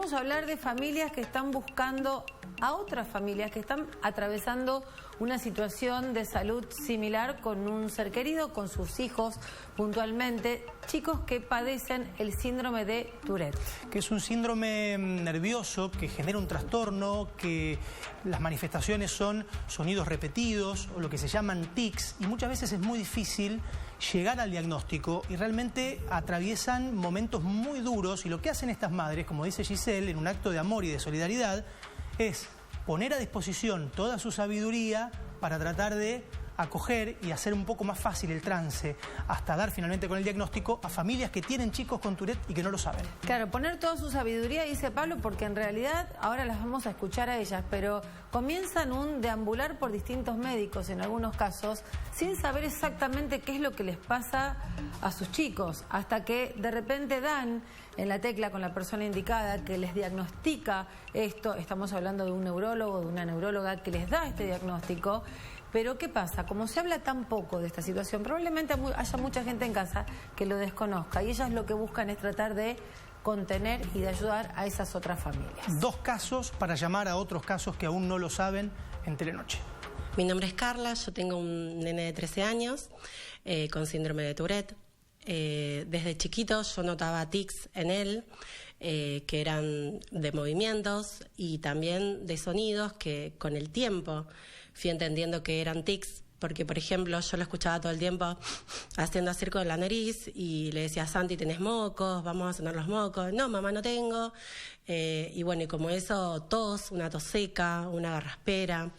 vamos a hablar de familias que están buscando a otras familias que están atravesando una situación de salud similar con un ser querido, con sus hijos puntualmente, chicos que padecen el síndrome de Tourette. Que es un síndrome nervioso que genera un trastorno, que las manifestaciones son sonidos repetidos o lo que se llaman tics, y muchas veces es muy difícil llegar al diagnóstico y realmente atraviesan momentos muy duros, y lo que hacen estas madres, como dice Giselle, en un acto de amor y de solidaridad, es poner a disposición toda su sabiduría para tratar de acoger y hacer un poco más fácil el trance hasta dar finalmente con el diagnóstico a familias que tienen chicos con Tourette y que no lo saben. Claro, poner toda su sabiduría, dice Pablo, porque en realidad ahora las vamos a escuchar a ellas, pero comienzan un deambular por distintos médicos en algunos casos sin saber exactamente qué es lo que les pasa a sus chicos, hasta que de repente dan en la tecla con la persona indicada que les diagnostica esto. Estamos hablando de un neurólogo, de una neuróloga que les da este diagnóstico. Pero ¿qué pasa? Como se habla tan poco de esta situación, probablemente haya mucha gente en casa que lo desconozca, y ellas lo que buscan es tratar de contener y de ayudar a esas otras familias. 2 casos para llamar a otros casos que aún no lo saben en Telenoche. Mi nombre es Carla, yo tengo un nene de 13 años con síndrome de Tourette. Desde chiquito yo notaba tics en él, que eran de movimientos y también de sonidos que con el tiempo fui entendiendo que eran tics, porque por ejemplo yo lo escuchaba todo el tiempo haciendo así con la nariz y le decía: Santi, ¿tenés mocos? Vamos a sonar los mocos. No, mamá, no tengo. Y bueno, y como eso, tos, una tos seca, una garraspera.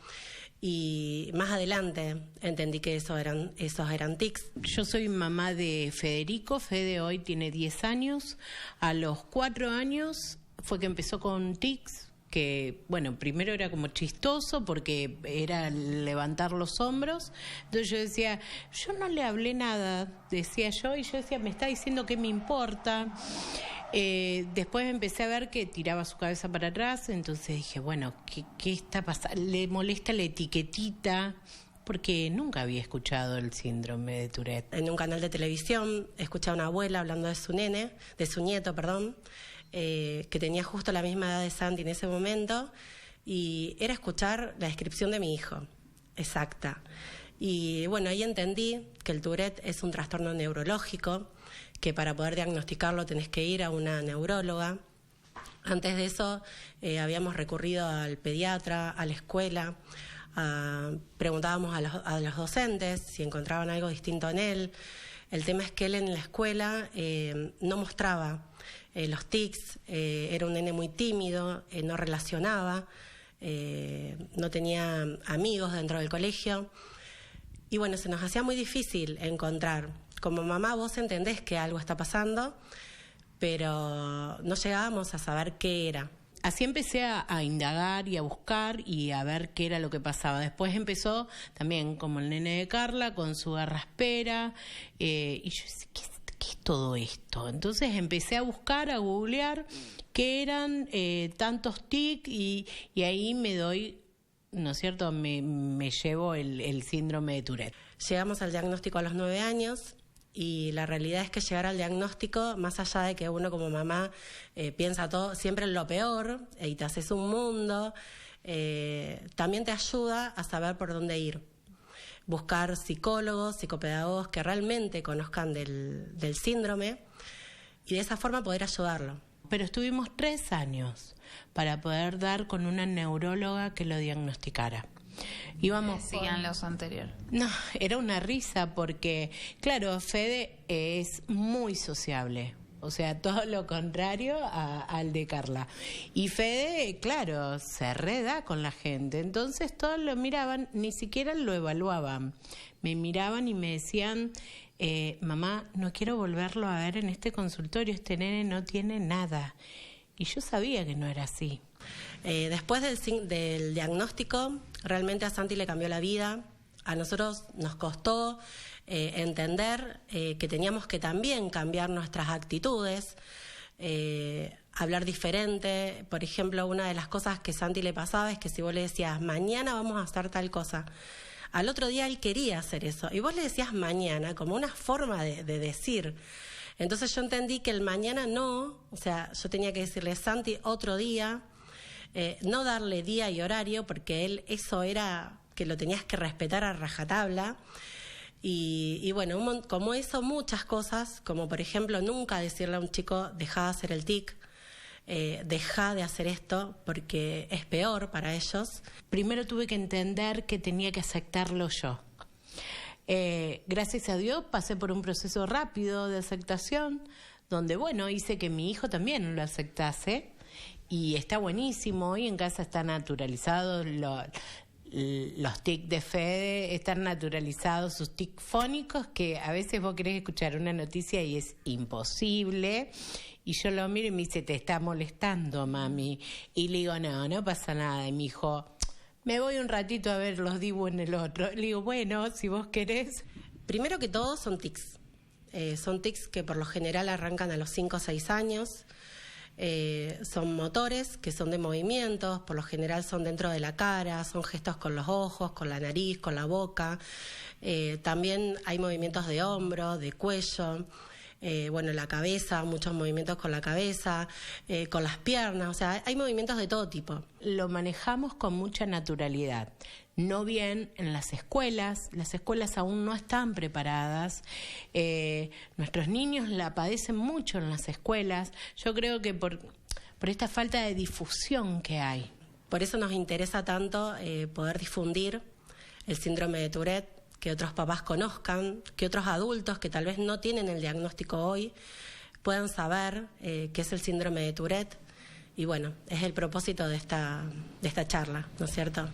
Y más adelante entendí que esos eran tics. Yo soy mamá de Federico. Fede hoy tiene 10 años. A los 4 años fue que empezó con tics, que bueno, primero era como chistoso porque era levantar los hombros. Entonces yo decía, yo no le hablé nada, decía yo, y yo decía, me está diciendo qué me importa. Después empecé a ver que tiraba su cabeza para atrás, entonces dije, bueno, ¿qué está pasando? Le molesta la etiquetita, porque nunca había escuchado el síndrome de Tourette. En un canal de televisión escuché a una abuela hablando de su nieto, que tenía justo la misma edad de Santi en ese momento, y era escuchar la descripción de mi hijo, exacta. Y bueno, ahí entendí que el Tourette es un trastorno neurológico, que para poder diagnosticarlo tenés que ir a una neuróloga. Antes de eso habíamos recurrido al pediatra, a la escuela, preguntábamos a los docentes si encontraban algo distinto en él. El tema es que él en la escuela no mostraba los tics, era un nene muy tímido, no relacionaba, no tenía amigos dentro del colegio. Y bueno, se nos hacía muy difícil encontrar. Como mamá vos entendés que algo está pasando, pero no llegábamos a saber qué era. Así empecé a indagar y a buscar y a ver qué era lo que pasaba. Después empezó también como el nene de Carla con su garraspera, y yo decía, ¿qué es todo esto? Entonces empecé a buscar, a googlear qué eran tantos tics, y ahí me doy, ¿no es cierto?, me llevo el síndrome de Tourette. Llegamos al diagnóstico a los 9 años. Y la realidad es que llegar al diagnóstico, más allá de que uno como mamá piensa todo siempre en lo peor y te haces un mundo, también te ayuda a saber por dónde ir. Buscar psicólogos, psicopedagogos que realmente conozcan del síndrome y de esa forma poder ayudarlo. Pero estuvimos 3 años para poder dar con una neuróloga que lo diagnosticara. Íbamos decían los anteriores. No, era una risa porque, claro, Fede es muy sociable. O sea, todo lo contrario al de Carla. Y Fede, claro, se reda con la gente. Entonces todos lo miraban, ni siquiera lo evaluaban. Me miraban y me decían, mamá, no quiero volverlo a ver en este consultorio. Este nene no tiene nada. Y yo sabía que no era así. Después del diagnóstico, realmente a Santi le cambió la vida. A nosotros nos costó entender que teníamos que también cambiar nuestras actitudes, hablar diferente. Por ejemplo, una de las cosas que a Santi le pasaba es que si vos le decías, mañana vamos a hacer tal cosa, al otro día él quería hacer eso, y vos le decías mañana como una forma de decir. Entonces yo entendí que el mañana no, o sea, yo tenía que decirle, Santi, otro día, no darle día y horario, porque él eso era que lo tenías que respetar a rajatabla. Y bueno, como eso, muchas cosas, como por ejemplo nunca decirle a un chico, deja de hacer el tic, deja de hacer esto porque es peor para ellos. Primero tuve que entender que tenía que aceptarlo yo. Gracias a Dios pasé por un proceso rápido de aceptación, donde bueno, hice que mi hijo también lo aceptase, y está buenísimo. Hoy en casa está naturalizado los tics de Fede, están naturalizados sus tics fónicos, que a veces vos querés escuchar una noticia y es imposible, y yo lo miro y me dice, te está molestando, mami, y le digo, no pasa nada, y mi hijo, me voy un ratito a ver los dibujos en el otro. Le digo, bueno, si vos querés. Primero que todo son tics, son tics que por lo general arrancan a los 5 o 6 años. Son motores que son de movimientos, por lo general son dentro de la cara, son gestos con los ojos, con la nariz, con la boca. También hay movimientos de hombro, de cuello, la cabeza, muchos movimientos con la cabeza, con las piernas, o sea, hay movimientos de todo tipo. Lo manejamos con mucha naturalidad. No bien en las escuelas aún no están preparadas, nuestros niños la padecen mucho en las escuelas, yo creo que por esta falta de difusión que hay. Por eso nos interesa tanto poder difundir el síndrome de Tourette, que otros papás conozcan, que otros adultos que tal vez no tienen el diagnóstico hoy puedan saber qué es el síndrome de Tourette, y bueno, es el propósito de esta charla, ¿no es cierto?